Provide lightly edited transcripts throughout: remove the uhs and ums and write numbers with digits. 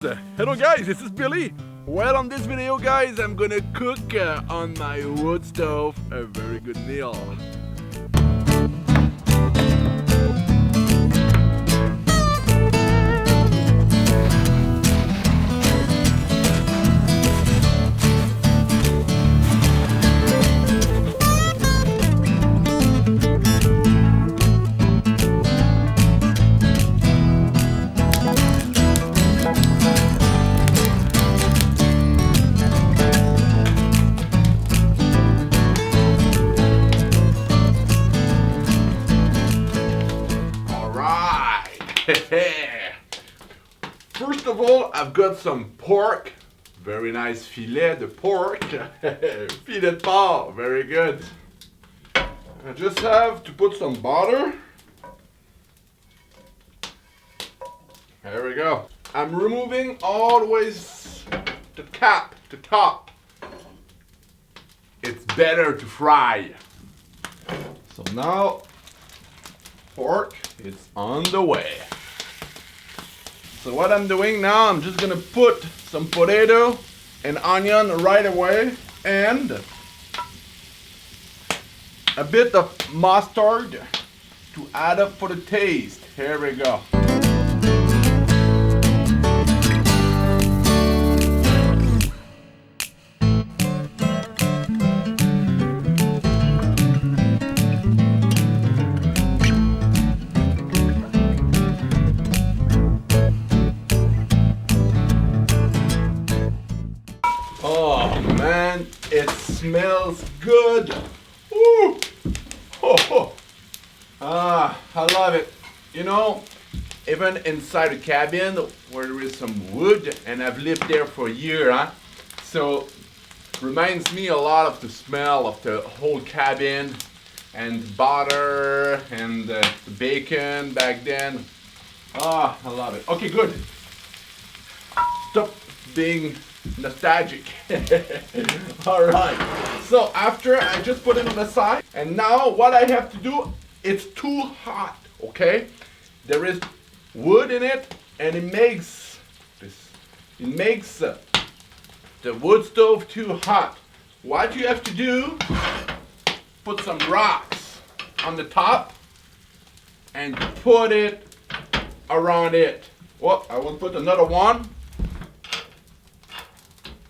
Hello guys, this is Billy. Well, on this video guys, I'm gonna cook on my wood stove a very good meal. First of all, I've got some pork. Very nice filet de porc. Filet de porc, very good. I just have to put some butter. There we go. I'm removing always the cap, the top. It's better to fry. So now, pork is on the way. So what I'm doing now, I'm just gonna put some potato and onion right away and a bit of mustard to add up for the taste. Here we go. Oh man, it smells good. Ooh. Oh, oh. Ah, I love it. You know, even inside a cabin where there is some wood, and I've lived there for a year, huh? So reminds me a lot of the smell of the whole cabin and butter and the bacon back then. Ah, I love it. Okay, good. Stop being nostalgic. All right, so after I just put it on the side, and now what I have to do, it's too hot, okay? There is wood in it, and it makes the wood stove too hot. What you have to do, put some rocks on the top and put it around it. Well, I will put another one.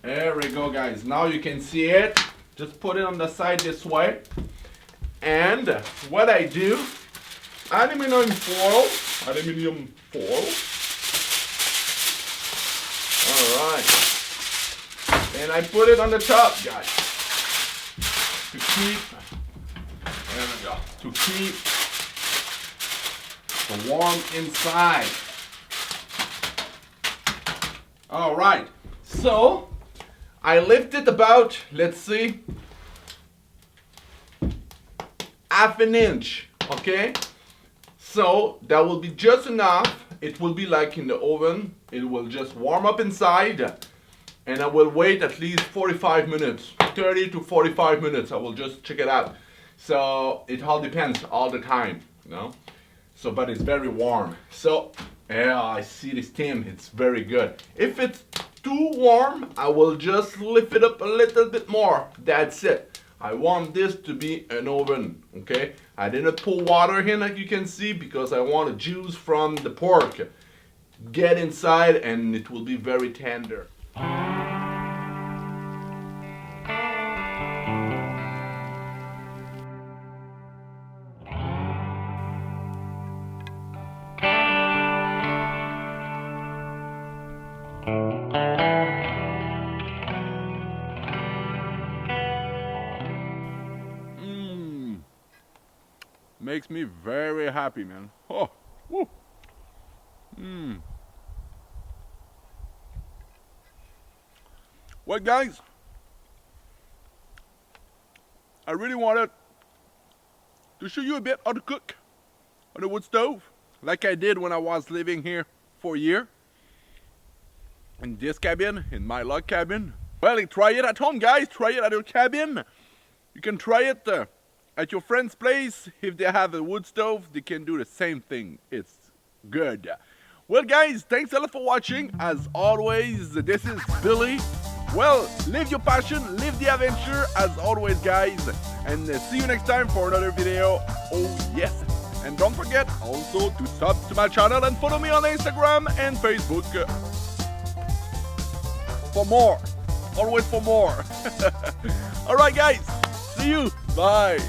There we go guys, now you can see it. Just put it on the side this way. And what I do, aluminum foil. Alright. And I put it on the top guys. To keep, there we go, to keep the warmth inside. Alright, so I lift it about, let's see, half an inch, okay? So that will be just enough. It will be like in the oven. It will just warm up inside, and I will wait at least 45 minutes, 30 to 45 minutes. I will just check it out. So it all depends all the time, you know? So, but it's very warm. So, yeah, I see the steam, it's very good. If it's too warm, I will just lift it up a little bit more. That's it. I want this to be an oven, okay? I didn't pour water in, like you can see, because I want the juice from the pork get inside, and it will be very tender. Makes me very happy, man. Oh, woo. Well, guys, I really wanted to show you a bit how to cook on a wood stove, like I did when I was living here for a year in this cabin, in my log cabin. Well, try it at home, guys. Try it at your cabin. You can try it at your friend's place. If they have a wood stove, they can do the same thing. It's good. Well, guys, thanks a lot for watching. As always, this is Billy. Well, live your passion, live the adventure, as always, guys. And see you next time for another video. Oh, yes. And don't forget also to sub to my channel and follow me on Instagram and Facebook. For more. Always for more. Alright, guys. See you. Bye.